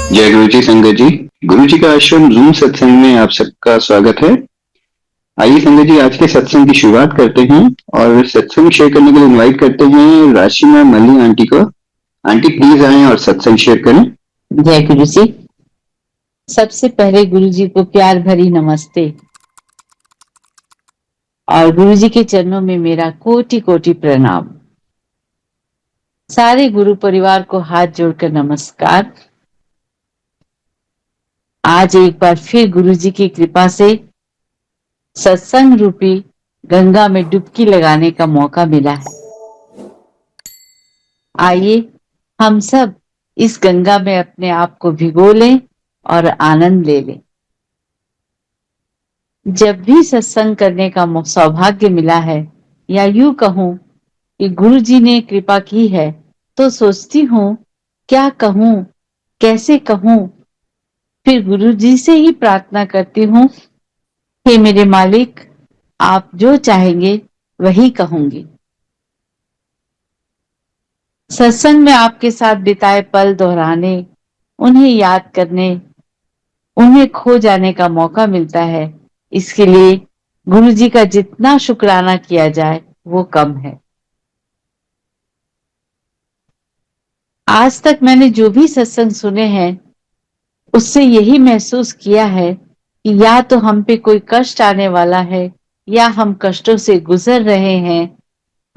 जय गुरु जी संगत जी। गुरु जी का आश्रम जूम सत्संग में आप सबका स्वागत है। आइए संगत जी आज के सत्संग की शुरुआत करते हैं और सत्संग शेयर करने के लिए इनवाइट करते हैं राशि मैम मल्ली आंटी को। आंटी प्लीज आएं और सत्संग शेयर करें। जय गुरु जी। सबसे पहले गुरु जी को प्यार भरी नमस्ते और गुरु जी के चरणों में मेरा कोटि कोटि प्रणाम। सारे गुरु परिवार को हाथ जोड़कर नमस्कार। आज एक बार फिर गुरु जी की कृपा से सत्संग रूपी गंगा में डुबकी लगाने का मौका मिला है। आइए हम सब इस गंगा में अपने आप को भिगो लें और आनंद ले लें। जब भी सत्संग करने का सौभाग्य मिला है या यूं कहूं कि गुरु जी ने कृपा की है तो सोचती हूँ क्या कहूं, कैसे कहूं। फिर गुरु जी से ही प्रार्थना करती हूँ, हे मेरे मालिक, आप जो चाहेंगे वही कहूंगी। सत्संग में आपके साथ बिताए पल दोहराने, उन्हें याद करने, उन्हें खो जाने का मौका मिलता है। इसके लिए गुरु जी का जितना शुक्राना किया जाए वो कम है। आज तक मैंने जो भी सत्संग सुने हैं उससे यही महसूस किया है कि या तो हम पे कोई कष्ट आने वाला है या हम कष्टों से गुजर रहे हैं,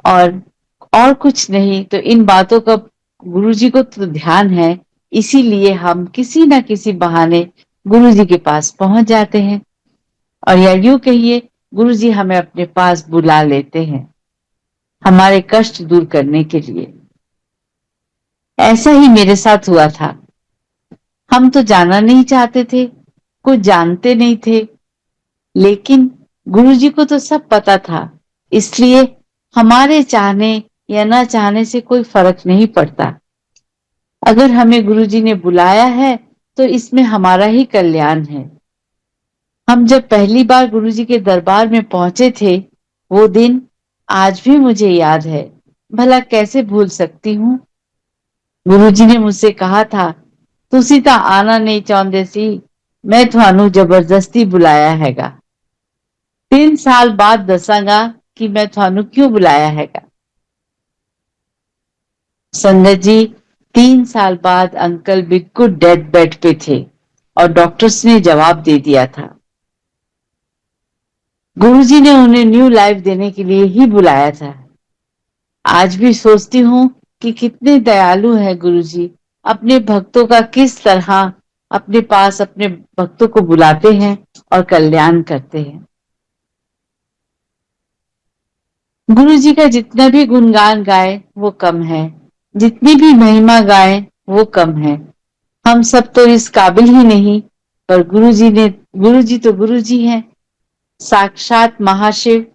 और कुछ नहीं तो इन बातों का गुरु जी को तो ध्यान है। इसीलिए हम किसी ना किसी बहाने गुरु जी के पास पहुंच जाते हैं, और या यूं कहिए गुरु जी हमें अपने पास बुला लेते हैं हमारे कष्ट दूर करने के लिए। ऐसा ही मेरे साथ हुआ था। हम तो जाना नहीं चाहते थे, कुछ जानते नहीं थे, लेकिन गुरुजी को तो सब पता था। इसलिए हमारे चाहने या ना चाहने से कोई फर्क नहीं पड़ता। अगर हमें गुरुजी ने बुलाया है तो इसमें हमारा ही कल्याण है। हम जब पहली बार गुरुजी के दरबार में पहुंचे थे, वो दिन आज भी मुझे याद है। भला कैसे भूल सकती हूँ। गुरुजी ने मुझसे कहा था, तुसी तो आना नहीं चाहते सी, मैं थानू जबरदस्ती बुलाया हैगा। 3 साल बाद दसांगा कि मैं थानू क्यों बुलाया हैगा। संगत जी, 3 साल बाद अंकल बिल्कुल डेड बेड पे थे और डॉक्टर्स ने जवाब दे दिया था। गुरुजी ने उन्हें न्यू लाइफ देने के लिए ही बुलाया था। आज भी सोचती हूँ कि कितने दयालु है गुरुजी, अपने भक्तों का किस तरह अपने पास अपने भक्तों को बुलाते हैं और कल्याण करते हैं। गुरु जी का जितना भी गुणगान गाए वो कम है, जितनी भी महिमा गाए वो कम है। हम सब तो इस काबिल ही नहीं, पर गुरु जी तो गुरु जी हैं, साक्षात महाशिव।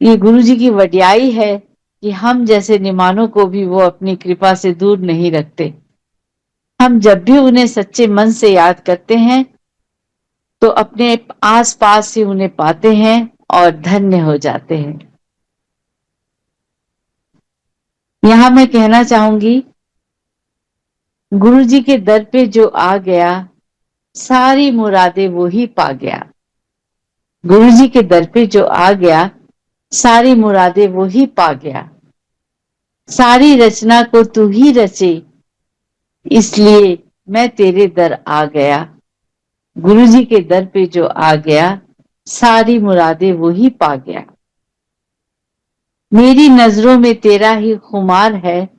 ये गुरु जी की वड्याई है कि हम जैसे निमानों को भी वो अपनी कृपा से दूर नहीं रखते। हम जब भी उन्हें सच्चे मन से याद करते हैं तो अपने आस पास ही उन्हें पाते हैं और धन्य हो जाते हैं। यहां मैं कहना चाहूंगी, गुरु जी के दर पे जो आ गया सारी मुरादें वो ही पा गया। गुरु जी के दर पे जो आ गया सारी मुरादें वो ही पा गया। सारी रचना को तू ही रचे, इसलिए मैं तेरे दर आ गया। गुरु जी के दर पे जो आ गया सारी मुरादें वो ही पा गया। मेरी नजरों में तेरा ही खुमार है,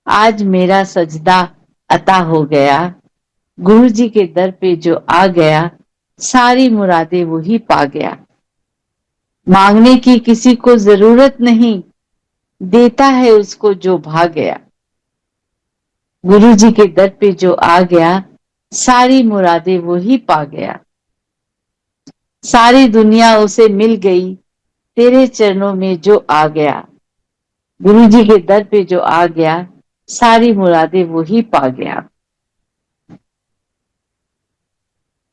आज मेरा सजदा अता हो गया। गुरु जी के दर पे जो आ गया सारी मुरादें वो ही पा गया। मांगने की किसी को जरूरत नहीं, देता है उसको जो भा गया। गुरु जी के दर पे जो आ गया सारी मुरादें वो ही पा गया। सारी दुनिया उसे मिल गई तेरे चरणों में जो आ गया। गुरु जी के दर पे जो आ गया सारी मुरादें वो ही पा गया।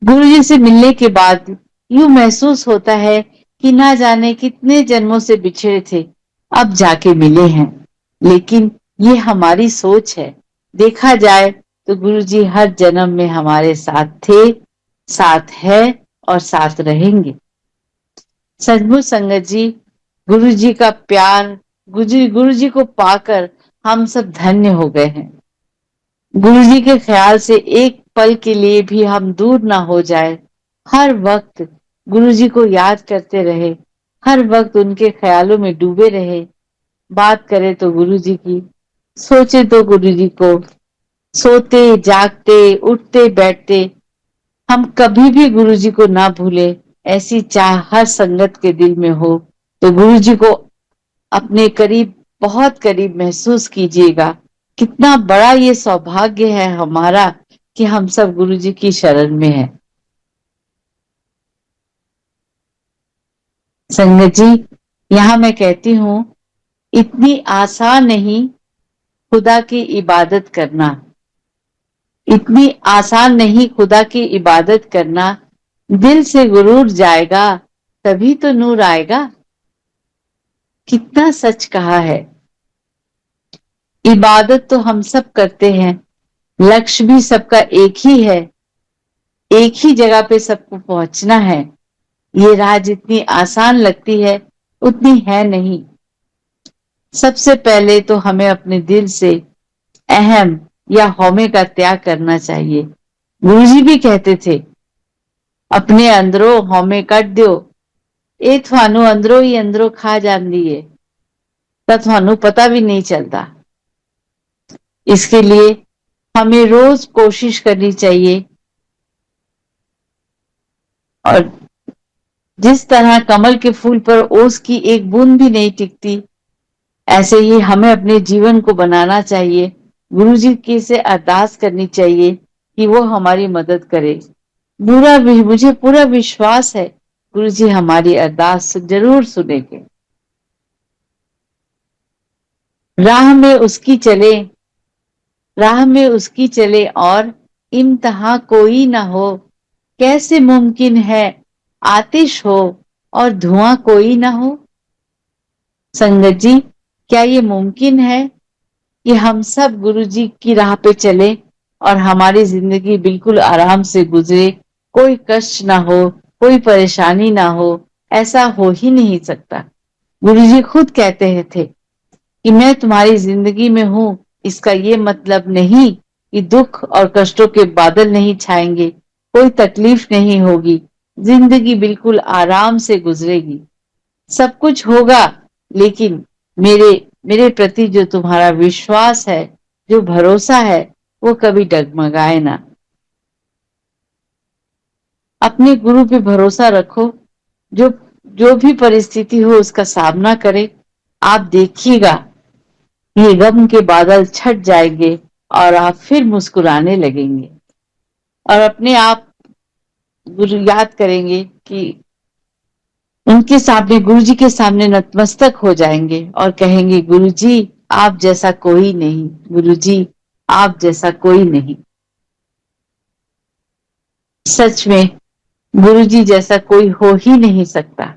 गुरु जी से मिलने के बाद यूं महसूस होता है कि ना जाने कितने जन्मों से बिछड़े थे, अब जाके मिले हैं। लेकिन ये हमारी सोच है। देखा जाए तो गुरु जी हर जन्म में हमारे साथ थे, साथ है और साथ रहेंगे। सचमुच संगत जी, गुरु जी का प्यार, गुरु जी को पाकर हम सब धन्य हो गए हैं। गुरु जी के ख्याल से एक पल के लिए भी हम दूर ना हो जाए, हर वक्त गुरु जी को याद करते रहे, हर वक्त उनके ख्यालों में डूबे रहे। बात करें तो गुरु जी की, सोचे तो गुरु जी को, सोते जागते उठते बैठते हम कभी भी गुरु जी को ना भूले, ऐसी चाह हर संगत के दिल में हो। तो गुरु जी को अपने करीब, बहुत करीब महसूस कीजिएगा। कितना बड़ा ये सौभाग्य है हमारा कि हम सब गुरु जी की शरण में हैं। संगत जी, यहां मैं कहती हूं, इतनी आसान नहीं खुदा की इबादत करना, इतनी आसान नहीं खुदा की इबादत करना। दिल से गुरूर जाएगा तभी तो नूर आएगा। कितना सच कहा है। इबादत तो हम सब करते हैं, लक्ष्य भी सबका एक ही है, एक ही जगह पे सबको पहुंचना है। ये राह जितनी आसान लगती है उतनी है नहीं। सबसे पहले तो हमें अपने दिल से अहम या हौमे का त्याग करना चाहिए। गुरुजी भी कहते थे, अपने अंदरों हौमे कट दो, ਇਹ ਤੁਹਾਨੂੰ अंदरों ही अंदरों खा जाती है, तो ਤੁਹਾਨੂੰ पता भी नहीं चलता। इसके लिए हमें रोज कोशिश करनी चाहिए, और जिस तरह कमल के फूल पर ओस की एक बूंद भी नहीं टिकती, ऐसे ही हमें अपने जीवन को बनाना चाहिए। गुरु जी की से अरदास करनी चाहिए कि वो हमारी मदद करे। मुझे पूरा विश्वास है गुरु जी हमारी अरदास जरूर सुनेंगे। राह में उसकी चले, राह में उसकी चले और इम्तहा कोई ना हो। कैसे मुमकिन है आतिश हो और धुआं कोई ना हो। संगत जी, क्या ये मुमकिन है कि हम सब गुरु जी की राह पे चले और हमारी जिंदगी बिल्कुल आराम से गुजरे, कोई कष्ट ना हो, कोई परेशानी ना हो। ऐसा हो ही नहीं सकता। गुरु जी खुद कहते थे कि मैं तुम्हारी जिंदगी में हूं, इसका ये मतलब नहीं कि दुख और कष्टों के बादल नहीं छाएंगे, कोई तकलीफ नहीं होगी, जिंदगी बिल्कुल आराम से गुजरेगी, सब कुछ होगा। लेकिन मेरे मेरे प्रति जो तुम्हारा विश्वास है, जो भरोसा है, वो कभी डगमगाए ना। अपने गुरु पे भरोसा रखो, जो जो भी परिस्थिति हो उसका सामना करे। आप देखिएगा ये गम के बादल छट जाएंगे और आप फिर मुस्कुराने लगेंगे और अपने आप गुरु याद करेंगे कि उनके सामने, गुरु जी के सामने नतमस्तक हो जाएंगे और कहेंगे, गुरु जी आप जैसा कोई नहीं, गुरु जी आप जैसा कोई नहीं। सच में गुरु जी जैसा कोई हो ही नहीं सकता।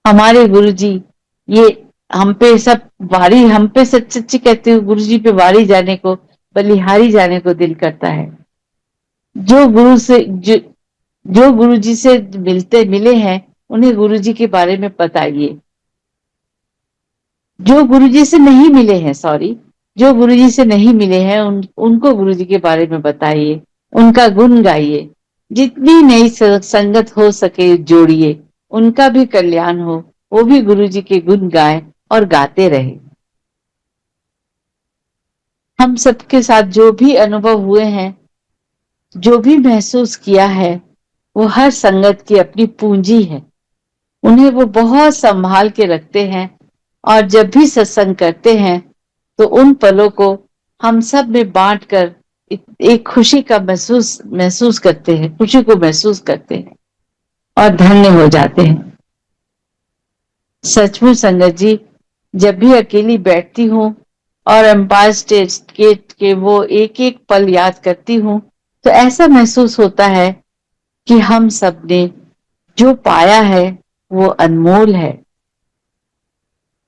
हमारे गुरु जी, ये हम पे सब वारी, हम पे सच सच्ची कहते हो, गुरु जी पे वारी जाने को, बलिहारी जाने को दिल करता है। जो गुरु से जो गुरु जी से मिले हैं उन्हें गुरु जी के बारे में बताइए। जो गुरु जी से नहीं मिले हैं, सॉरी, जो गुरु जी से नहीं मिले हैं उनको गुरु जी के बारे में बताइए, उनका गुण गाइए। जितनी नई संगत हो सके जोड़िए, उनका भी कल्याण हो, वो भी गुरु जी के गुण गाए और गाते रहे। हम सबके साथ जो भी अनुभव हुए हैं, जो भी महसूस किया है, वो हर संगत की अपनी पूंजी है। उन्हें वो बहुत संभाल के रखते हैं और जब भी सत्संग करते हैं तो उन पलों को हम सब में बांट कर एक खुशी का महसूस करते हैं, खुशी को महसूस करते हैं और धन्य हो जाते हैं। सचमुच संगत जी, जब भी अकेली बैठती हूँ और एम्पायर स्टेट के वो एक एक पल याद करती हूँ, तो ऐसा महसूस होता है कि हम सब ने जो पाया है वो अनमोल है।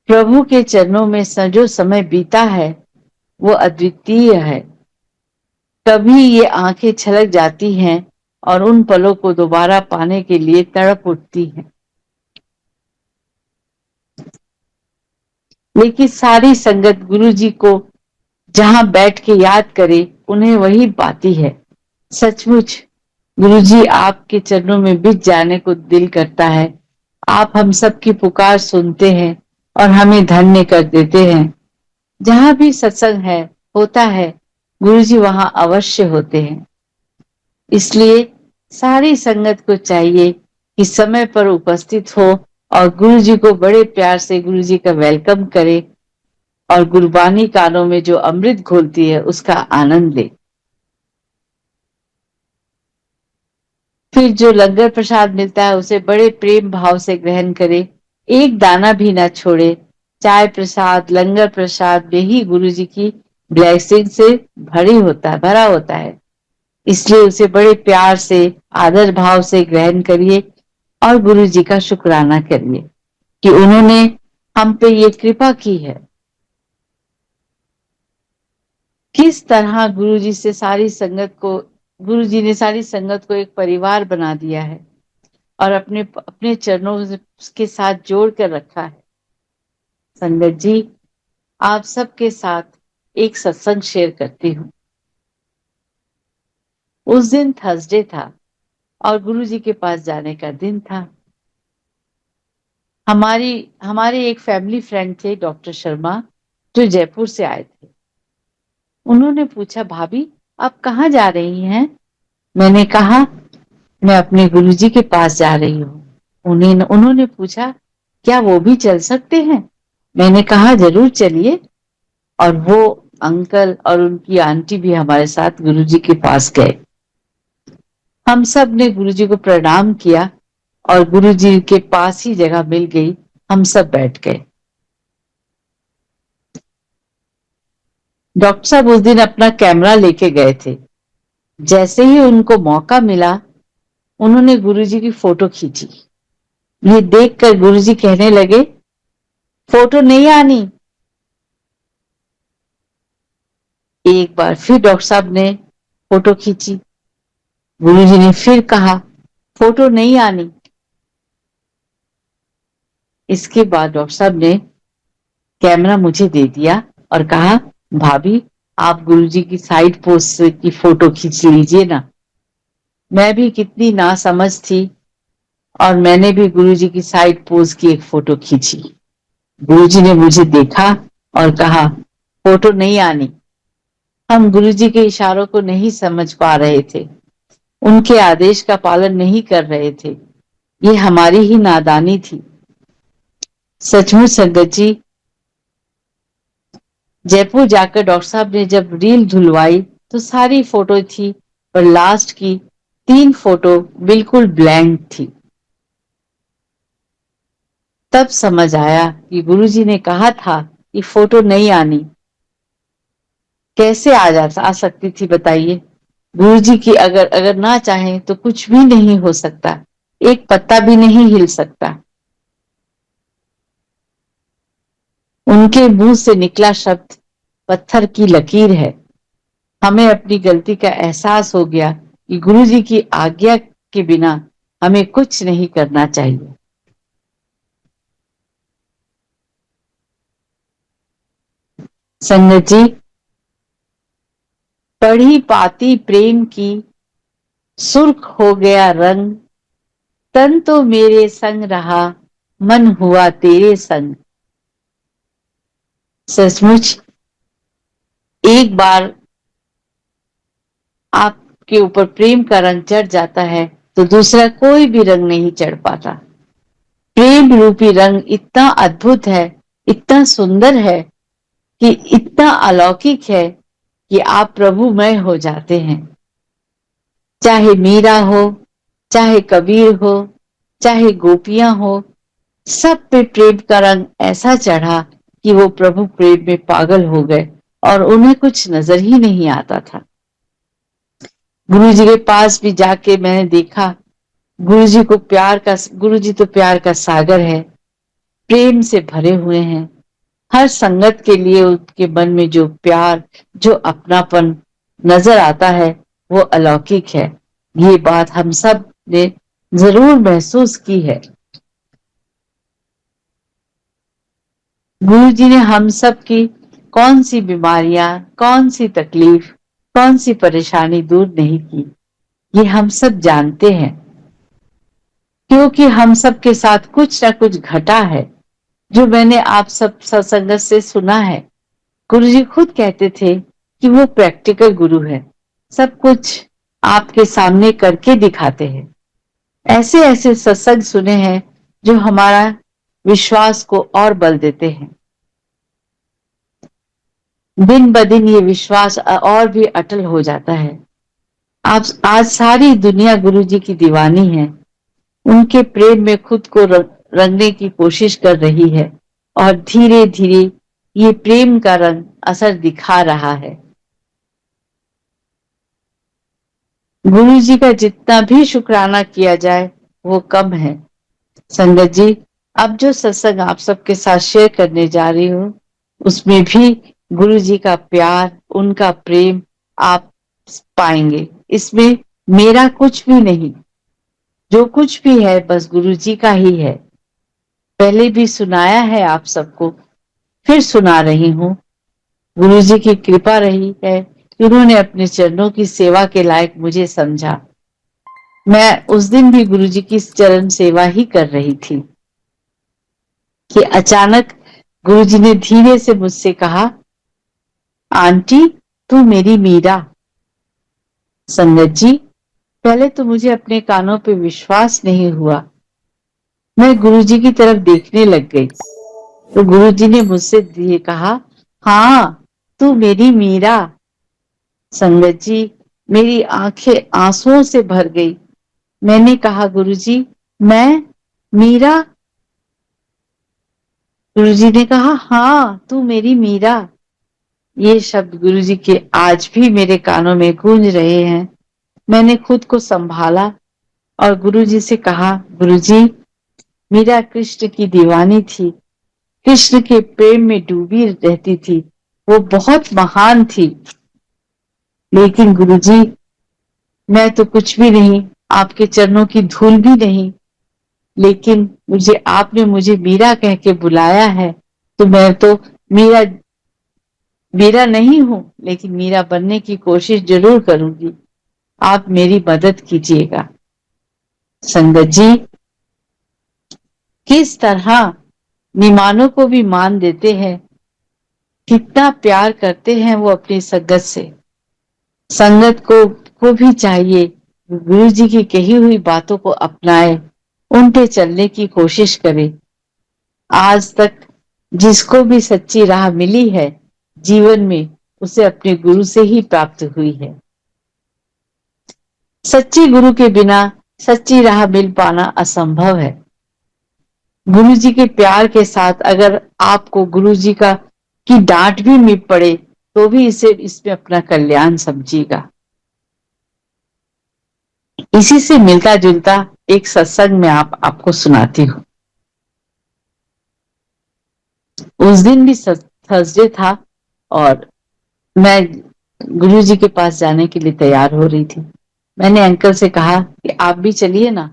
प्रभु के चरणों में जो समय बीता है वो अद्वितीय है। कभी ये आंखें छलक जाती हैं और उन पलों को दोबारा पाने के लिए तड़प उठती हैं। लेकिन सारी संगत गुरु जी को जहां बैठ के याद करे उन्हें वही पाती है। सचमुच गुरु जी आपके चरणों में बिछ जाने को दिल करता है। आप हम सबकी पुकार सुनते हैं और हमें धन्य कर देते हैं। जहां भी सत्संग है होता है, गुरु जी वहां अवश्य होते हैं। इसलिए सारी संगत को चाहिए कि समय पर उपस्थित हो और गुरु जी को बड़े प्यार से गुरु जी का वेलकम करे और गुरबानी कानों में जो अमृत घोलती है उसका आनंद ले। फिर जो लंगर प्रसाद मिलता है उसे बड़े प्रेम भाव से ग्रहण करे, एक दाना भी ना छोड़े। चाय प्रसाद, लंगर प्रसाद में ही गुरु जी की ब्लेसिंग से भरा होता है। इसलिए उसे बड़े प्यार से, आदर भाव से ग्रहण करिए और गुरु जी का शुक्राना करिए कि उन्होंने हम पे ये कृपा की है। किस तरह गुरु जी से सारी संगत को, गुरु जी ने सारी संगत को एक परिवार बना दिया है और अपने अपने चरणों के साथ जोड़ कर रखा है। संगत जी, आप सबके साथ एक सत्संग शेयर करती हूँ। उस दिन थर्सडे था और गुरु जी के पास जाने का दिन था। हमारे एक फैमिली फ्रेंड थे डॉक्टर शर्मा, जो जयपुर से आए थे। उन्होंने पूछा, भाभी आप कहाँ जा रही हैं? मैंने कहा, मैं अपने गुरुजी के पास जा रही हूँ। उन्होंने पूछा, क्या वो भी चल सकते हैं? मैंने कहा, जरूर चलिए। और वो अंकल और उनकी आंटी भी हमारे साथ गुरुजी के पास गए। हम सब ने गुरुजी को प्रणाम किया और गुरुजी के पास ही जगह मिल गई। हम सब बैठ गए। डॉक्टर साहब उस दिन अपना कैमरा लेके गए थे। जैसे ही उनको मौका मिला, उन्होंने गुरुजी की फोटो खींची। ये देखकर गुरुजी कहने लगे, फोटो नहीं आनी। एक बार फिर डॉक्टर साहब ने फोटो खींची। गुरुजी ने फिर कहा, फोटो नहीं आनी। इसके बाद डॉक्टर साहब ने कैमरा मुझे दे दिया और कहा, भाभी आप गुरुजी की साइड पोस्ट की फोटो खींच लीजिए ना। मैं भी कितनी नासमझ थी और मैंने भी गुरुजी की साइड पोज की एक फोटो खींची। गुरुजी ने मुझे देखा और कहा, फोटो नहीं आनी। हम गुरुजी के इशारों को नहीं समझ पा रहे थे, उनके आदेश का पालन नहीं कर रहे थे। ये हमारी ही नादानी थी। सचमुच संगत जी, जयपुर जाकर डॉक्टर साहब ने जब रील धुलवाई तो सारी फोटो थी, पर लास्ट की 3 फोटो बिल्कुल ब्लैंक थी। तब समझ आया कि गुरुजी ने कहा था कि फोटो नहीं आनी। कैसे आ सकती थी बताइए? गुरुजी की अगर अगर ना चाहे तो कुछ भी नहीं हो सकता, एक पत्ता भी नहीं हिल सकता। उनके मुंह से निकला शब्द पत्थर की लकीर है। हमें अपनी गलती का एहसास हो गया कि गुरुजी की आज्ञा के बिना हमें कुछ नहीं करना चाहिए। संगत जी, पढ़ी पाती प्रेम की सुर्ख हो गया रंग, तन तो मेरे संग रहा, मन हुआ तेरे संग। सचमुच एक बार आपके ऊपर प्रेम का रंग चढ़ जाता है तो दूसरा कोई भी रंग नहीं चढ़ पाता। प्रेम रूपी रंग इतना अद्भुत है, इतना सुंदर है, कि इतना अलौकिक है कि आप प्रभुमय हो जाते हैं। चाहे मीरा हो, चाहे कबीर हो, चाहे गोपियां हो, सब पे प्रेम का रंग ऐसा चढ़ा कि वो प्रभु प्रेम में पागल हो गए और उन्हें कुछ नजर ही नहीं आता था। गुरु जी के पास भी जाके मैंने देखा, गुरु जी तो प्यार का सागर है, प्रेम से भरे हुए हैं। हर संगत के लिए उनके मन में जो प्यार, जो अपनापन, नजर आता है वो अलौकिक है। ये बात हम सब ने जरूर महसूस की है। गुरु जी ने हम सब की कौन सी बीमारियां, कौन सी तकलीफ, कौन सी परेशानी दूर नहीं की, ये हम सब जानते हैं, क्योंकि हम सब के साथ कुछ ना कुछ घटा है जो मैंने आप सब सत्संग से सुना है। गुरु जी खुद कहते थे कि वो प्रैक्टिकल गुरु है, सब कुछ आपके सामने करके दिखाते हैं। ऐसे ऐसे सत्संग सुने हैं जो हमारा विश्वास को और बल देते हैं। दिन ब दिन ये विश्वास और भी अटल हो जाता है। आप आज सारी दुनिया गुरु जी की दीवानी है, उनके प्रेम में खुद को रंगने की कोशिश कर रही है और धीरे धीरे ये प्रेम का रंग असर दिखा रहा है। गुरु जी का जितना भी शुक्राना किया जाए वो कम है। संगत जी, अब जो सत्संग आप सबके साथ शेयर करने जा रही हूँ उसमें भी गुरु जी का प्यार, उनका प्रेम आप पाएंगे। इसमें मेरा कुछ भी नहीं, जो कुछ भी है बस गुरु जी का ही है। पहले भी सुनाया है आप सबको, फिर सुना रही हूँ। गुरु जी की कृपा रही है कि उन्होंने अपने चरणों की सेवा के लायक मुझे समझा। मैं उस दिन भी गुरु जी की चरण सेवा ही कर रही थी कि अचानक गुरु जी ने धीरे से मुझसे कहा, आंटी तू मेरी मीरा। संगत जी, पहले तो मुझे अपने कानों पे विश्वास नहीं हुआ। मैं गुरु जी की तरफ देखने लग गई तो गुरु जी ने मुझसे ये कहा, हाँ तू मेरी मीरा। संगत जी, मेरी आंखें आंसुओं से भर गई। मैंने कहा, गुरु जी मैं मीरा? गुरु जी ने कहा, हाँ तू मेरी मीरा। ये शब्द गुरु जी के आज भी मेरे कानों में गूंज रहे हैं। मैंने खुद को संभाला और गुरु जी से कहा, गुरु जी मीरा कृष्ण की दीवानी थी, कृष्ण के प्रेम में डूबी रहती थी, वो बहुत महान थी। लेकिन गुरुजी, मैं तो कुछ भी नहीं, आपके चरणों की धूल भी नहीं, लेकिन आपने मुझे मीरा कह के बुलाया है, तो मैं तो मीरा मीरा नहीं हूं, लेकिन मीरा बनने की कोशिश जरूर करूंगी। आप मेरी मदद कीजिएगा। संगत जी, किस तरह निमानों को भी मान देते हैं, कितना प्यार करते हैं वो अपनी संगत से। संगत को भी चाहिए गुरु जी की कही हुई बातों को अपनाए, उन पे चलने की कोशिश करे। आज तक जिसको भी सच्ची राह मिली है जीवन में, उसे अपने गुरु से ही प्राप्त हुई है। सच्ची गुरु के बिना सच्ची राह मिल पाना असंभव है। गुरु जी के प्यार के साथ अगर आपको गुरु जी का की डांट भी मिल पड़े तो भी इसमें अपना कल्याण समझिएगा। इसी से मिलता जुलता एक सत्संग में आपको सुनाती हूँ। उस दिन भी थर्सडे था और मैं गुरु जी के पास जाने के लिए तैयार हो रही थी। मैंने अंकल से कहा कि आप भी चलिए ना,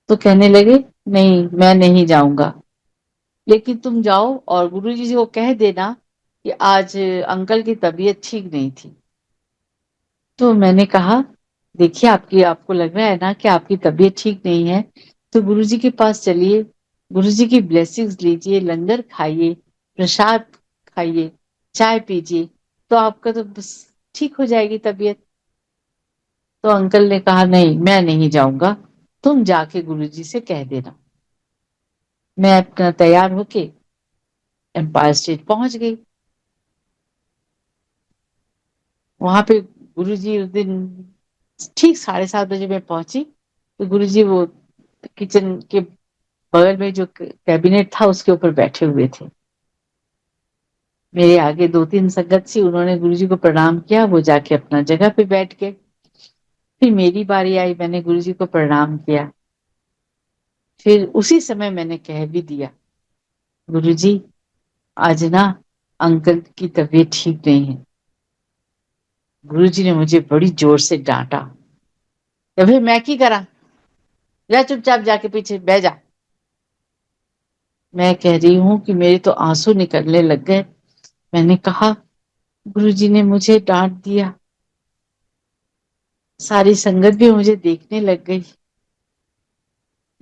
तो कहने लगे नहीं मैं नहीं जाऊंगा, लेकिन तुम जाओ और गुरु जी को कह देना कि आज अंकल की तबीयत ठीक नहीं थी। तो मैंने कहा, देखिए आपको लग रहा है ना कि आपकी तबीयत ठीक नहीं है, तो गुरु जी के पास चलिए, गुरु जी की ब्लेसिंग्स लीजिए, लंगर खाइए, प्रसाद खाइए, चाय पीजिए, तो आपका तो बस ठीक हो जाएगी तबीयत। तो अंकल ने कहा, नहीं मैं नहीं जाऊंगा, तुम जाके गुरु जी से कह देना। मैं अपना तैयार होके एम्पायर स्टेट पहुंच गई। वहां पे गुरु जी उस दिन ठीक 7:30 बजे मैं पहुंची, तो गुरु जी वो किचन के बगल में जो कैबिनेट था उसके ऊपर बैठे हुए थे। मेरे आगे 2-3 संगत सी, उन्होंने गुरु जी को प्रणाम किया, वो जाके अपना जगह पे बैठ गए। फिर मेरी बारी आई, मैंने गुरु जी को प्रणाम किया। फिर उसी समय मैंने कह भी दिया, गुरु जी आज ना अंकल की तबीयत ठीक नहीं है। गुरुजी ने मुझे बड़ी जोर से डांटा। तो फिर मैं की करा, जा चुपचाप जाके पीछे बह जा। मैं कह रही हूं कि मेरे तो आंसू निकलने लग गए। मैंने कहा गुरुजी ने मुझे डांट दिया, सारी संगत भी मुझे देखने लग गई,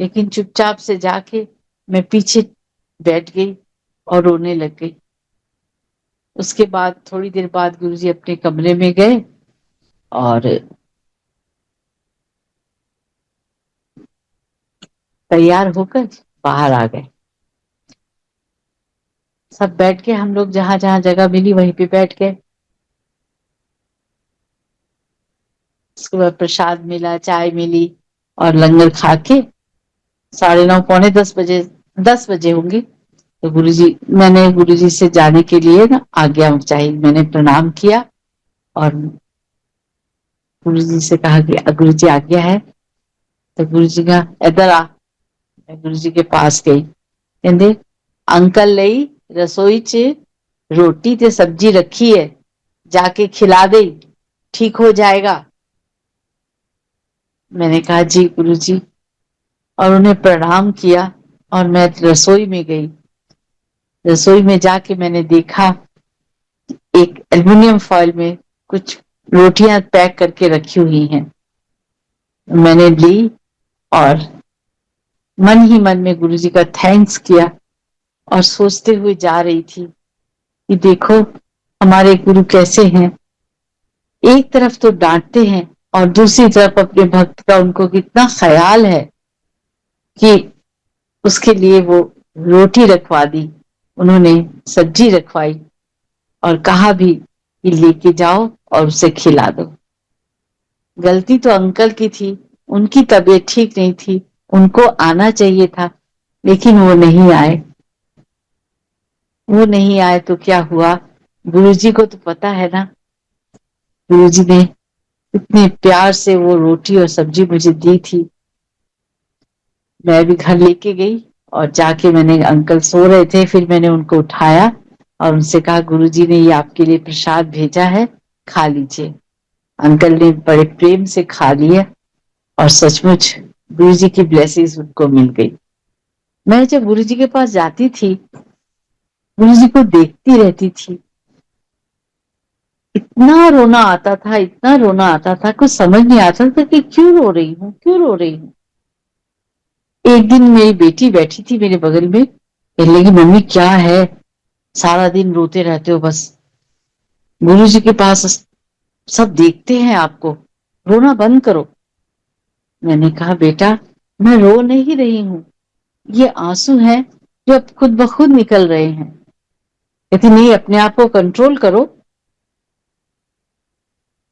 लेकिन चुपचाप से जाके मैं पीछे बैठ गई और रोने लग गई। उसके बाद थोड़ी देर बाद गुरुजी अपने कमरे में गए और तैयार होकर बाहर आ गए। सब बैठ के हम लोग जहां जहां जगह मिली वहीं पे बैठ गए। उसके बाद प्रसाद मिला, चाय मिली और लंगर खा के 9:30 पौने 10 बजे होंगे तो मैंने गुरुजी से जाने के लिए ना आज्ञा चाहिए। मैंने प्रणाम किया और गुरुजी से कहा कि गुरुजी आज्ञा है। तो गुरुजी का इधर आ। मैं गुरुजी के पास गई। कहते अंकल ਲਈ रसोई च रोटी ते सब्जी रखी है, जाके खिला दे, ठीक हो जाएगा। मैंने कहा जी गुरुजी, और उन्हें प्रणाम किया और मैं रसोई में गई। रसोई में जाके मैंने देखा एक एल्युमिनियम फॉइल में कुछ रोटियां पैक करके रखी हुई हैं। मैंने ली और मन ही मन में गुरुजी का थैंक्स किया और सोचते हुए जा रही थी कि देखो हमारे गुरु कैसे हैं, एक तरफ तो डांटते हैं और दूसरी तरफ अपने भक्त का उनको कितना ख्याल है कि उसके लिए वो रोटी रखवा दी, उन्होंने सब्जी रखवाई और कहा भी कि लेके जाओ और उसे खिला दो। गलती तो अंकल की थी, उनकी तबीयत ठीक नहीं थी, उनको आना चाहिए था, लेकिन वो नहीं आए। वो नहीं आए तो क्या हुआ, गुरुजी को तो पता है ना। गुरुजी ने इतने प्यार से वो रोटी और सब्जी मुझे दी थी। मैं भी घर लेके गई और जाके मैंने, अंकल सो रहे थे, फिर मैंने उनको उठाया और उनसे कहा गुरुजी ने ये आपके लिए प्रसाद भेजा है, खा लीजिए। अंकल ने बड़े प्रेम से खा लिया और सचमुच गुरुजी की ब्लेसिंग्स उनको मिल गई। मैं जब गुरुजी के पास जाती थी, गुरुजी को देखती रहती थी, इतना रोना आता था, इतना रोना आता था, कुछ समझ नहीं आता था कि क्यों रो रही हूँ, क्यों रो रही हूँ। एक दिन मेरी बेटी बैठी थी मेरे बगल में, कहने लगी मम्मी क्या है, सारा दिन रोते रहते हो बस, गुरुजी के पास सब देखते हैं आपको, रोना बंद करो। मैंने कहा बेटा मैं रो नहीं रही हूँ, ये आंसू हैं जो अब खुद ब खुद निकल रहे हैं। कहती नहीं, अपने आप को कंट्रोल करो।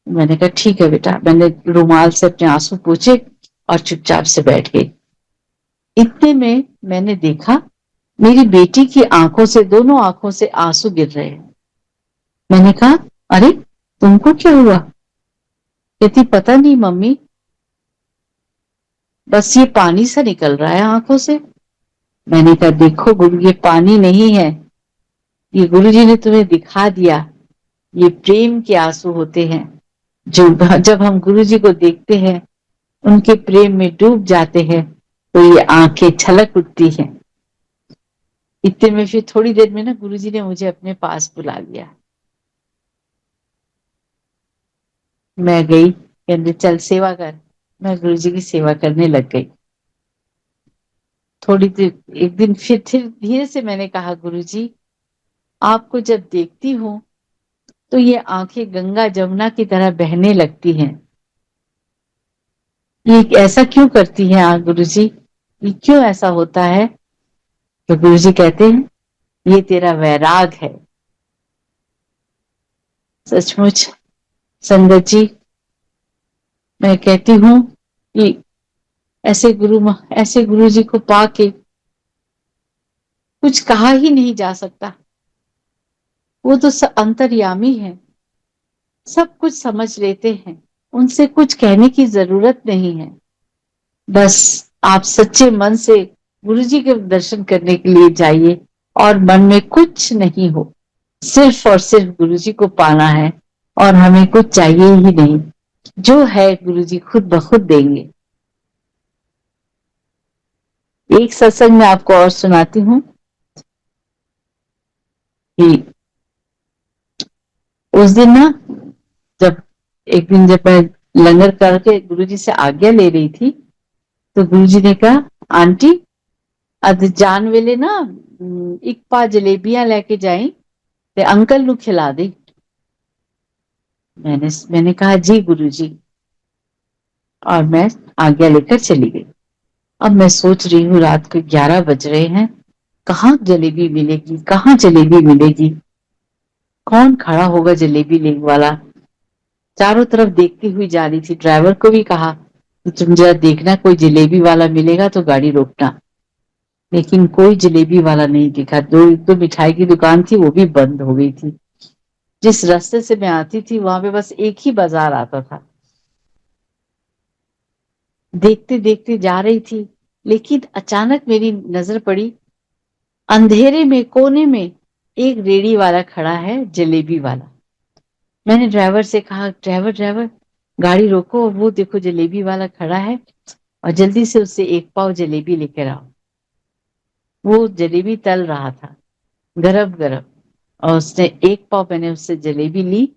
मैंने कहा ठीक है बेटा। मैंने रुमाल से अपने आंसू पोंछे और चुपचाप से बैठ गई। इतने में मैंने देखा मेरी बेटी की आंखों से, दोनों आंखों से आंसू गिर रहे हैं। मैंने कहा अरे तुमको क्या हुआ? कहती पता नहीं मम्मी, बस ये पानी सा निकल रहा है आंखों से। मैंने कहा देखो गुरु, ये पानी नहीं है, ये गुरुजी ने तुम्हें दिखा दिया, ये प्रेम के आंसू होते हैं। जो जब हम गुरुजी को देखते हैं, उनके प्रेम में डूब जाते हैं, तो ये आंखें छलक उठती हैं। इतने में फिर थोड़ी देर में ना गुरुजी ने मुझे अपने पास बुला लिया। मैं गई, कहते चल सेवा कर। मैं गुरुजी की सेवा करने लग गई। थोड़ी देर, एक दिन फिर धीरे से मैंने कहा गुरुजी, आपको जब देखती हूँ तो ये आंखें गंगा जमुना की तरह बहने लगती हैं, ये ऐसा क्यों करती हैं आप गुरुजी, ये क्यों ऐसा होता है? तो गुरुजी कहते हैं ये तेरा वैराग है। सचमुच संगत जी, मैं कहती हूँ कि ऐसे गुरुजी को पाके कुछ कहा ही नहीं जा सकता। वो तो अंतर्यामी है, सब कुछ समझ लेते हैं, उनसे कुछ कहने की जरूरत नहीं है। बस आप सच्चे मन से गुरुजी के दर्शन करने के लिए जाइए और मन में कुछ नहीं हो, सिर्फ और सिर्फ गुरुजी को पाना है, और हमें कुछ चाहिए ही नहीं, जो है गुरुजी खुद ब खुद देंगे। एक सत्संग मैं आपको और सुनाती हूँ कि उस दिन ना, जब एक दिन जब मैं लंगर करके गुरुजी से आज्ञा ले रही थी, तो गुरुजी ने कहा, आंटी अद जान वेले ना एक पा जलेबियां लेके जाई ते अंकल नु खिला दी। मैंने कहा जी गुरुजी, और मैं आज्ञा लेकर चली गई। अब मैं सोच रही हूँ रात को 11 बज रहे हैं, कहाँ जलेबी मिलेगी, कहाँ जलेबी मिलेगी, कौन खड़ा होगा जलेबी लेने वाला। चारों तरफ देखती हुई जा रही थी। ड्राइवर को भी कहा कि तुम जरा देखना कोई जलेबी वाला मिलेगा तो गाड़ी रोकना, लेकिन कोई जलेबी वाला नहीं दिखा। दो मिठाई की दुकान थी, वो भी बंद हो गई थी। जिस रास्ते से मैं आती थी वहां पे बस एक ही बाजार आता था। देखते देखते जा रही थी, लेकिन अचानक मेरी नजर पड़ी, अंधेरे में कोने में एक रेड़ी वाला खड़ा है, जलेबी वाला। मैंने ड्राइवर से कहा, ड्राइवर ड्राइवर गाड़ी रोको, और वो देखो जलेबी वाला खड़ा है, और जल्दी से उससे एक पाव जलेबी लेकर आओ। वो जलेबी तल रहा था गरम गरम, और उसने एक पाव, मैंने उससे जलेबी ली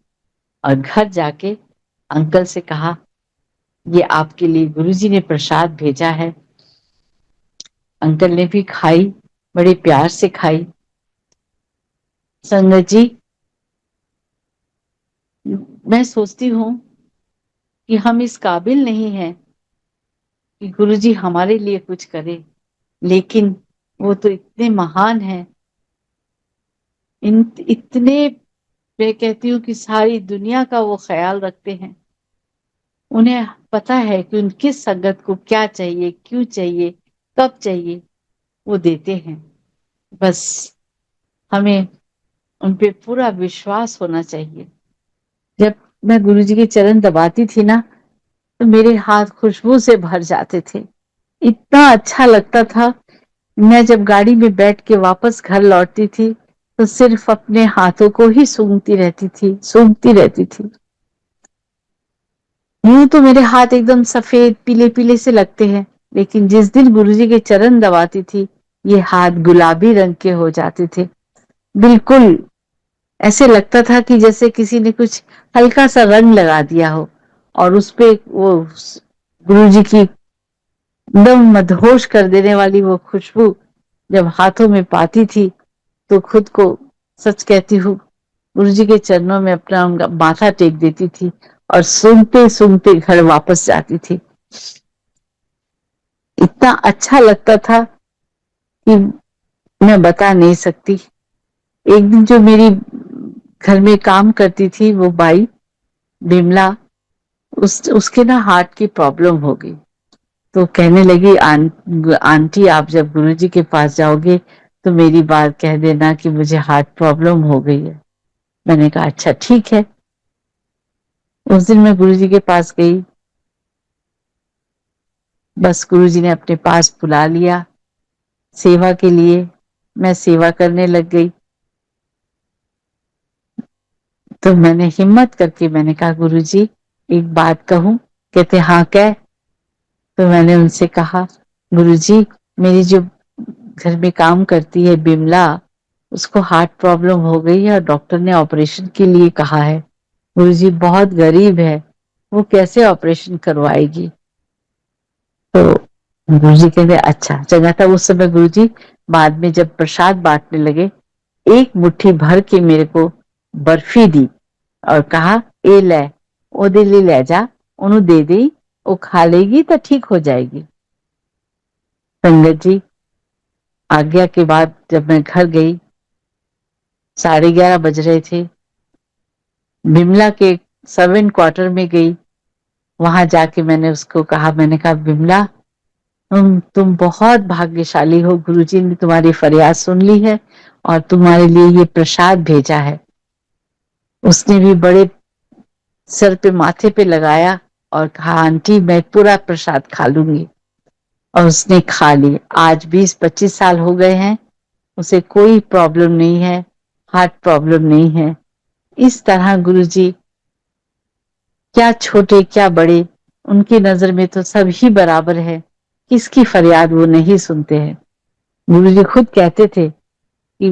और घर जाके अंकल से कहा, ये आपके लिए गुरुजी ने प्रसाद भेजा है। अंकल ने भी खाई, बड़े प्यार से खाई। संगत जी, मैं सोचती हूँ कि हम इस काबिल नहीं हैं कि गुरुजी हमारे लिए कुछ करे, लेकिन वो तो इतने महान हैं, इतने, मैं कहती हूँ कि सारी दुनिया का वो ख्याल रखते हैं। उन्हें पता है कि उन किस संगत को क्या चाहिए, क्यों चाहिए, कब चाहिए, वो देते हैं। बस हमें उन पे पूरा विश्वास होना चाहिए। जब मैं गुरुजी के चरण दबाती थी ना, तो मेरे हाथ खुशबू से भर जाते थे, इतना अच्छा लगता था। मैं जब गाड़ी में बैठ के वापस घर लौटती थी, तो सिर्फ अपने हाथों को ही सूंघती रहती थी। यूं तो मेरे हाथ एकदम सफेद पीले पीले से लगते हैं, लेकिन जिस दिन गुरुजी के चरण दबाती थी, ये हाथ गुलाबी रंग के हो जाते थे। बिल्कुल ऐसे लगता था कि जैसे किसी ने कुछ हल्का सा रंग लगा दिया हो, और उस पे वो गुरुजी की एकदम मदहोश कर देने वाली वो खुशबू जब हाथों में पाती थी, तो खुद को, सच कहती हूँ, गुरुजी के चरणों में अपना उनका माथा टेक देती थी और सूंघते सूंघते घर वापस जाती थी। इतना अच्छा लगता था कि मैं बता नहीं सकती। एक दिन जो मेरी घर में काम करती थी वो बाई बिमला, उसके ना हार्ट की प्रॉब्लम हो गई। तो कहने लगी, आंटी आप जब गुरुजी के पास जाओगे तो मेरी बात कह देना कि मुझे हार्ट प्रॉब्लम हो गई है। मैंने कहा अच्छा ठीक है। उस दिन मैं गुरुजी के पास गई, बस गुरुजी ने अपने पास बुला लिया सेवा के लिए। मैं सेवा करने लग गई। तो मैंने हिम्मत करके मैंने कहा, गुरुजी एक बात कहूं? कहते हाँ कह। तो मैंने उनसे कहा, गुरुजी मेरी जो घर में काम करती है बिमला, उसको हार्ट प्रॉब्लम हो गई है और डॉक्टर ने ऑपरेशन के लिए कहा है। गुरुजी बहुत गरीब है, वो कैसे ऑपरेशन करवाएगी? तो गुरुजी कहते अच्छा चंगा था। उस समय गुरुजी बाद में जब प्रसाद बांटने लगे, एक मुट्ठी भर के मेरे को बर्फी दी और कहा, ए ले, ओदे लिए ले जा, ओनू दे दी, वो खा लेगी तो ठीक हो जाएगी। संगत जी, आज्ञा के बाद जब मैं घर गई, 11:30 बज रहे थे, बिमला के सर्वेंट क्वार्टर में गई। वहां जाके मैंने उसको कहा, मैंने कहा बिमला तुम बहुत भाग्यशाली हो, गुरुजी ने तुम्हारी फरियाद सुन ली है और तुम्हारे लिए ये प्रसाद भेजा है। उसने भी बड़े सर पे माथे पे लगाया और कहा, आंटी मैं पूरा प्रसाद खा लूंगी। और उसने खा ली। आज 20-25 साल हो गए हैं, उसे कोई प्रॉब्लम नहीं है, हार्ट प्रॉब्लम नहीं है। इस तरह गुरुजी क्या छोटे क्या बड़े, उनकी नजर में तो सभी बराबर है, किसकी फरियाद वो नहीं सुनते हैं। गुरु जी खुद कहते थे कि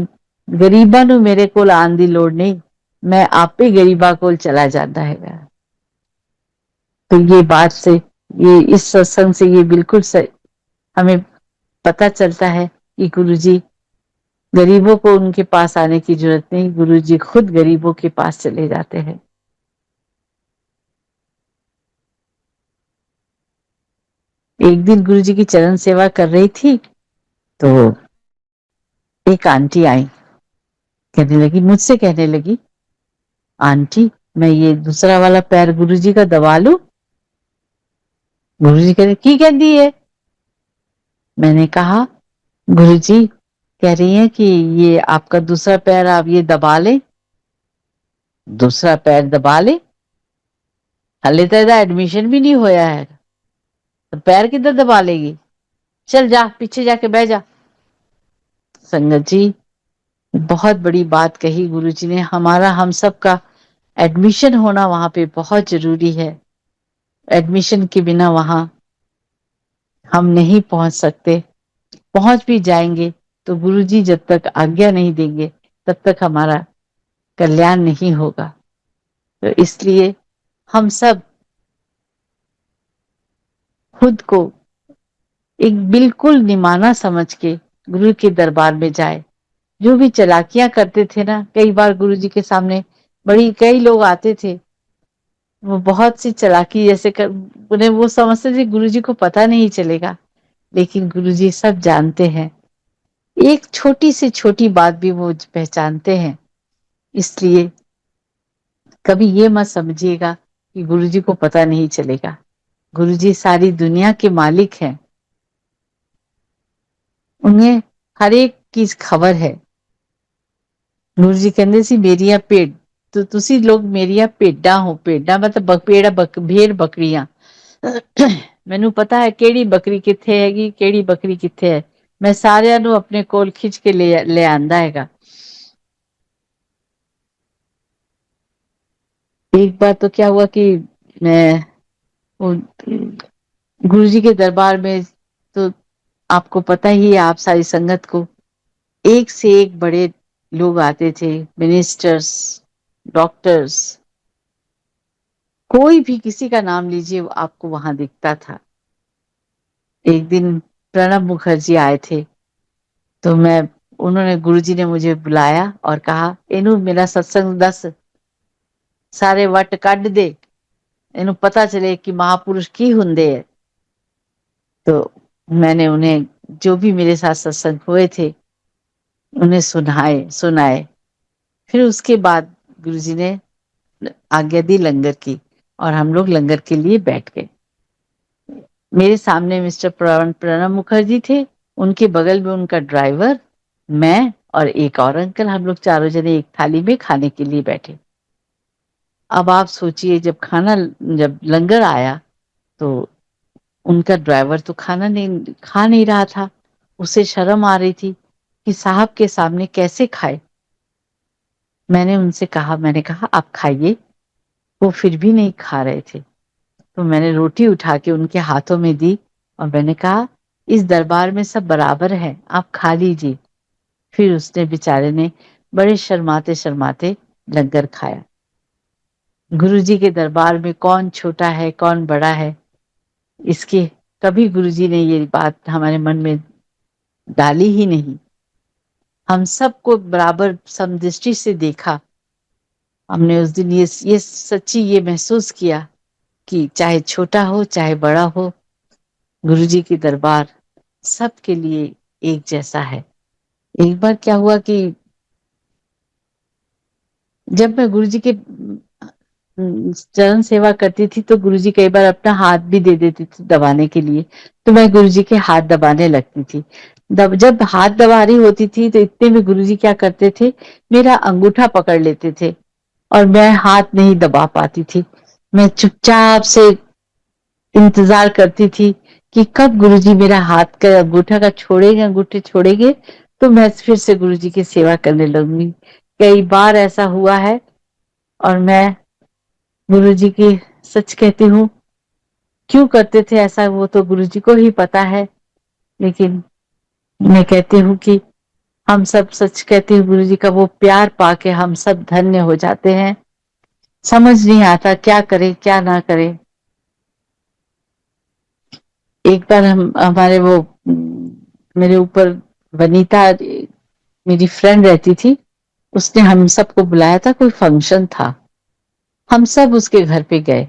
गरीबा नु मेरे कोल आन दी लोड़ नहीं, मैं आपे गरीबा कोल चला जाता है। तो ये बात से, ये इस सत्संग से ये बिल्कुल सही हमें पता चलता है कि गुरु जी गरीबों को उनके पास आने की जरूरत नहीं, गुरु जी खुद गरीबों के पास चले जाते हैं। एक दिन गुरु जी की चरण सेवा कर रही थी तो एक आंटी आई, कहने लगी, मुझसे कहने लगी, आंटी मैं ये दूसरा वाला पैर गुरु जी का दबा लूं? गुरु जी कहते की कहती है? मैंने कहा गुरु जी कह रही है कि ये आपका दूसरा पैर आप ये दबा ले। दूसरा पैर दबा ले? हले तो ਇਹਦਾ एडमिशन भी नहीं होया है, तो पैर किधर दबा लेगी? चल जा पीछे जाके बह जा। संगत जी बहुत बड़ी बात कही गुरु जी ने। हमारा हम सब का एडमिशन होना वहां पे बहुत जरूरी है। एडमिशन के बिना वहां हम नहीं पहुंच सकते। पहुंच भी जाएंगे तो गुरु जी जब तक आज्ञा नहीं देंगे तब तक हमारा कल्याण नहीं होगा। तो इसलिए हम सब खुद को एक बिल्कुल निमाना समझ के गुरु के दरबार में जाए। जो भी चालाकियां करते थे ना, कई बार गुरु जी के सामने बड़ी कई लोग आते थे, वो बहुत सी चालाकी जैसे कर, उन्हें वो समझते थे गुरु जी को पता नहीं चलेगा, लेकिन गुरु जी सब जानते हैं। एक छोटी से छोटी बात भी वो पहचानते हैं। इसलिए कभी ये मत समझिएगा कि गुरु जी को पता नहीं चलेगा। गुरु जी सारी दुनिया के मालिक हैं, उन्हें हर एक की खबर है। गुरु जी कहते सी मेरिया भेड तो तुसी लोग मेरिया भेडा हो। भेडा मतलब भेड़ बकरियां। मैनू पता है केड़ी बकरी किथे हैगी, केड़ी बकरी किथे है। मैं सारियां नू अपने कोल खिंच के ले आंदा हैगा। एक बार तो क्या हुआ कि मैं गुरु जी के दरबार में, तो आपको पता ही है, आप सारी संगत को, एक से एक बड़े लोग आते थे, मिनिस्टर्स, डॉक्टर्स, कोई भी किसी का नाम लीजिए आपको वहां दिखता था। एक दिन प्रणब मुखर्जी आए थे, तो उन्होंने गुरुजी ने मुझे बुलाया और कहा इनू मेरा सत्संग दस, सारे वट कढ़ दे, इनू पता चले कि महापुरुष की हुंदे है। तो मैंने उन्हें जो भी मेरे साथ सत्संग हुए थे उन्हें सुनाए। फिर उसके बाद गुरुजी ने आज्ञा दी लंगर की और हम लोग लंगर के लिए बैठ गए। मेरे सामने मिस्टर प्रणब मुखर्जी थे, उनके बगल में उनका ड्राइवर, मैं और एक और अंकल, हम लोग चारों जने एक थाली में खाने के लिए बैठे। अब आप सोचिए जब लंगर आया तो उनका ड्राइवर तो खा नहीं रहा था। उसे शर्म आ रही थी कि साहब के सामने कैसे खाए। मैंने कहा आप खाइए। वो फिर भी नहीं खा रहे थे, तो मैंने रोटी उठा के उनके हाथों में दी और मैंने कहा इस दरबार में सब बराबर है, आप खा लीजिए। फिर उसने बेचारे ने बड़े शर्माते शर्माते लंगर खाया। गुरुजी के दरबार में कौन छोटा है कौन बड़ा है, इसके कभी गुरुजी ने ये बात हमारे मन में डाली ही नहीं। हम सबको बराबर समदृष्टि से देखा। हमने उस दिन ये सच्ची ये महसूस किया कि चाहे छोटा हो चाहे बड़ा हो, गुरुजी की दरबार सबके लिए एक जैसा है। एक बार क्या हुआ कि जब मैं गुरुजी के चरण सेवा करती थी तो गुरुजी कई बार अपना हाथ भी दे देते थे दबाने के लिए, तो मैं गुरुजी के हाथ दबाने लगती थी। जब हाथ दबा रही होती थी तो इतने में गुरुजी क्या करते थे, मेरा अंगूठा पकड़ लेते थे और मैं हाथ नहीं दबा पाती थी। मैं चुपचाप से इंतजार करती थी कि कब गुरुजी मेरा हाथ का अंगूठे छोड़ेंगे तो मैं फिर से गुरुजी की सेवा करने लगूंगी। कई बार ऐसा हुआ है और मैं गुरुजी की सच कहती हूँ, क्यों करते थे ऐसा वो तो गुरुजी को ही पता है, लेकिन मैं कहती हूँ कि हम सब, सच कहती हूँ, गुरुजी का वो प्यार पाके हम सब धन्य हो जाते हैं। समझ नहीं आता क्या करे क्या ना करे। एक बार हम हमारे वो मेरे ऊपर वनीता, मेरी फ्रेंड रहती थी, उसने हम सबको बुलाया था, कोई फंक्शन था, हम सब उसके घर पे गए।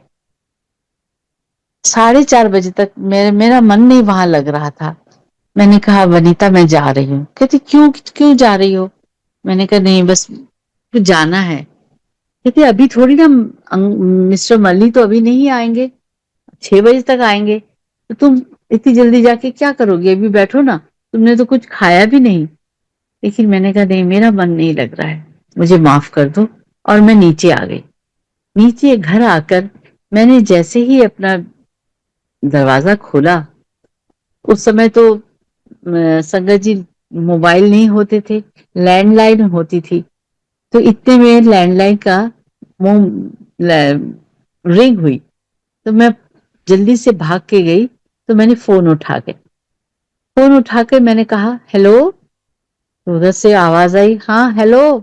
4:30 बजे तक मेरा मन नहीं वहां लग रहा था। मैंने कहा वनीता मैं जा रही हूँ। कहती क्यों क्यों जा रही हो? मैंने कहा नहीं बस कुछ जाना है। कहती अभी थोड़ी ना, मिस्टर मल्ली तो अभी नहीं आएंगे, 6 बजे तक आएंगे, तो तुम इतनी जल्दी जाके क्या करोगे, अभी बैठो ना, तुमने तो कुछ खाया भी नहीं। लेकिन मैंने कहा नहीं मेरा मन नहीं लग रहा है, मुझे माफ कर दो, और मैं नीचे आ गई। नीचे घर आकर मैंने जैसे ही अपना दरवाजा खोला, उस समय तो संगत जी मोबाइल नहीं होते थे, लैंडलाइन होती थी। तो इतने में लैंडलाइन का रिंग हुई, तो मैं जल्दी से भाग के गई, तो मैंने फोन उठा के मैंने कहा हेलो। तो उधर से आवाज आई, हाँ हेलो।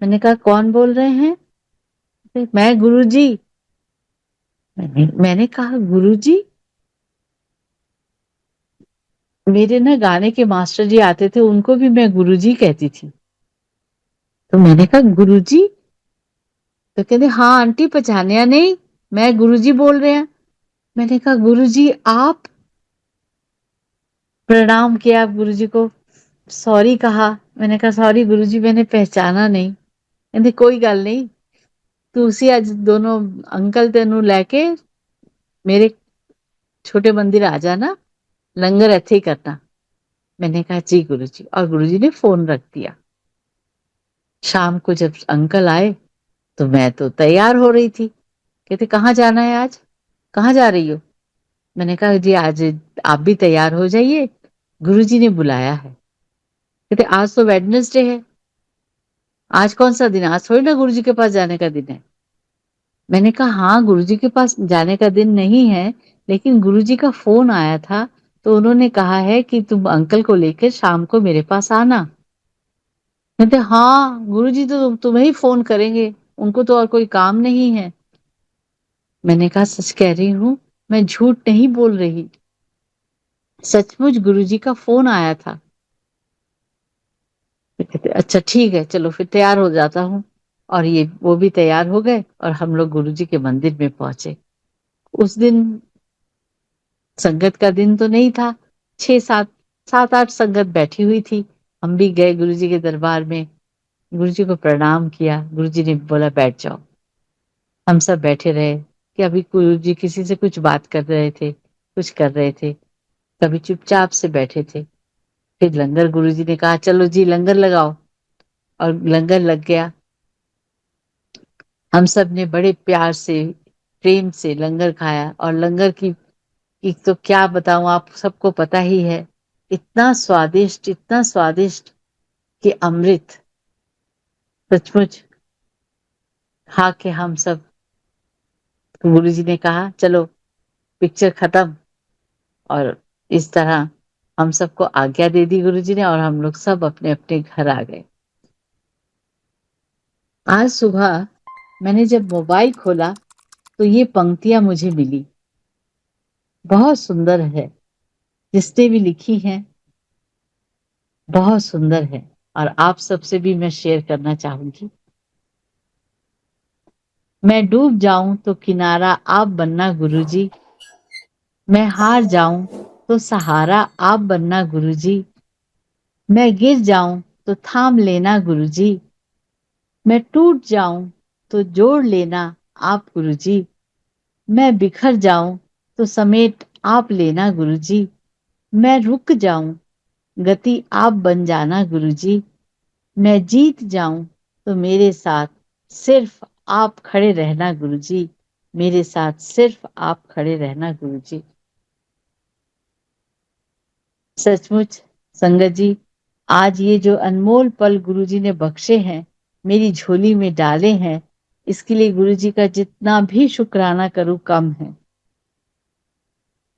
मैंने कहा कौन बोल रहे हैं? मैं गुरुजी। मैंने कहा गुरुजी, मेरे ना गाने के मास्टर जी आते थे, उनको भी मैं गुरुजी कहती थी। तो मैंने कहा गुरुजी? तो कहते हाँ आंटी पहचानिया नहीं, मैं गुरुजी बोल रहे हैं। मैंने कहा गुरुजी आप? प्रणाम किया गुरुजी को, सॉरी कहा। मैंने कहा सॉरी गुरुजी मैंने पहचाना नहीं। कहते कोई गल नहीं, तुसी अज दोनों अंकल तेनू लैके मेरे छोटे मंदिर आ जाना, लंगर इत्थे ही करना। मैंने कहा जी गुरुजी, और गुरुजी ने फोन रख दिया। शाम को जब अंकल आए तो मैं तो तैयार हो रही थी। कहते कहाँ जाना है आज, कहाँ जा रही हो? मैंने कहा जी आज आप भी तैयार हो जाइए, गुरुजी ने बुलाया है। कहते आज तो वेडनेसडे है, आज कौन सा दिन है, आज थोड़ी ना गुरुजी के पास जाने का दिन है। मैंने कहा हाँ गुरुजी के पास जाने का दिन नहीं है, लेकिन गुरुजी का फोन आया था, तो उन्होंने कहा है कि तुम अंकल को लेकर शाम को मेरे पास आना। कहते हाँ गुरुजी तो तुम्हें ही फोन करेंगे, उनको तो और कोई काम नहीं है। मैंने कहा सच कह रही हूँ, मैं झूठ नहीं बोल रही, सचमुच गुरुजी का फोन आया था। तो कहते अच्छा ठीक है चलो फिर तैयार हो जाता हूँ। और ये वो भी तैयार हो गए और हम लोग गुरुजी के मंदिर में पहुंचे। उस दिन संगत का दिन तो नहीं था, 6 7 7 8 संगत बैठी हुई थी। हम भी गए गुरुजी के दरबार में, गुरुजी को प्रणाम किया। गुरुजी ने बोला बैठ जाओ। हम सब बैठे रहे कि अभी गुरुजी किसी से कुछ बात कर रहे थे, कुछ कर रहे थे, कभी चुपचाप से बैठे थे। फिर लंगर, गुरुजी ने कहा चलो जी लंगर लगाओ, और लंगर लग गया। हम सब ने बड़े प्यार से प्रेम से लंगर खाया, और लंगर की एक तो क्या बताऊं, आप सबको पता ही है, इतना स्वादिष्ट कि अमृत। सचमुच खा के हम सब, गुरुजी ने कहा चलो पिक्चर खत्म, और इस तरह हम सबको आज्ञा दे दी गुरुजी ने, और हम लोग सब अपने अपने घर आ गए। आज सुबह मैंने जब मोबाइल खोला तो ये पंक्तियां मुझे मिली, बहुत सुंदर है, जिसने भी लिखी हैं बहुत सुंदर है, और आप सबसे भी मैं शेयर करना चाहूंगी। मैं डूब जाऊं तो किनारा आप बनना गुरुजी, मैं हार जाऊं तो सहारा आप बनना गुरुजी, मैं गिर जाऊं तो थाम लेना गुरुजी, मैं टूट जाऊं तो जोड़ लेना आप गुरुजी, मैं बिखर जाऊं तो समेट आप लेना गुरुजी, मैं रुक जाऊं गति आप बन जाना गुरुजी, मैं जीत जाऊं तो मेरे साथ सिर्फ आप खड़े रहना गुरुजी, मेरे साथ सिर्फ आप खड़े रहना गुरुजी। सचमुच संगत जी, आज ये जो अनमोल पल गुरुजी ने बख्शे हैं, मेरी झोली में डाले हैं, इसके लिए गुरु जी का जितना भी शुक्राना करूं कम है।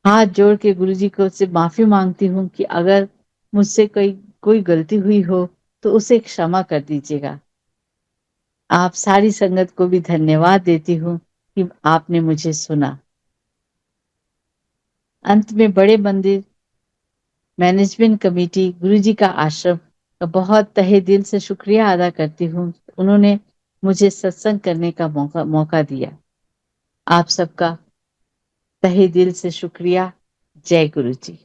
हाथ जोड़ के गुरु जी को से माफी मांगती हूँ कि अगर मुझसे कोई कोई गलती हुई हो तो उसे क्षमा कर दीजिएगा। आप सारी संगत को भी धन्यवाद देती हूँ कि आपने मुझे सुना। अंत में बड़े मंदिर मैनेजमेंट कमेटी, गुरु जी का आश्रम का बहुत तहे दिल से शुक्रिया अदा करती हूँ। उन्होंने मुझे सत्संग करने का मौका दिया। आप सबका तहे दिल से शुक्रिया। जय गुरु जी।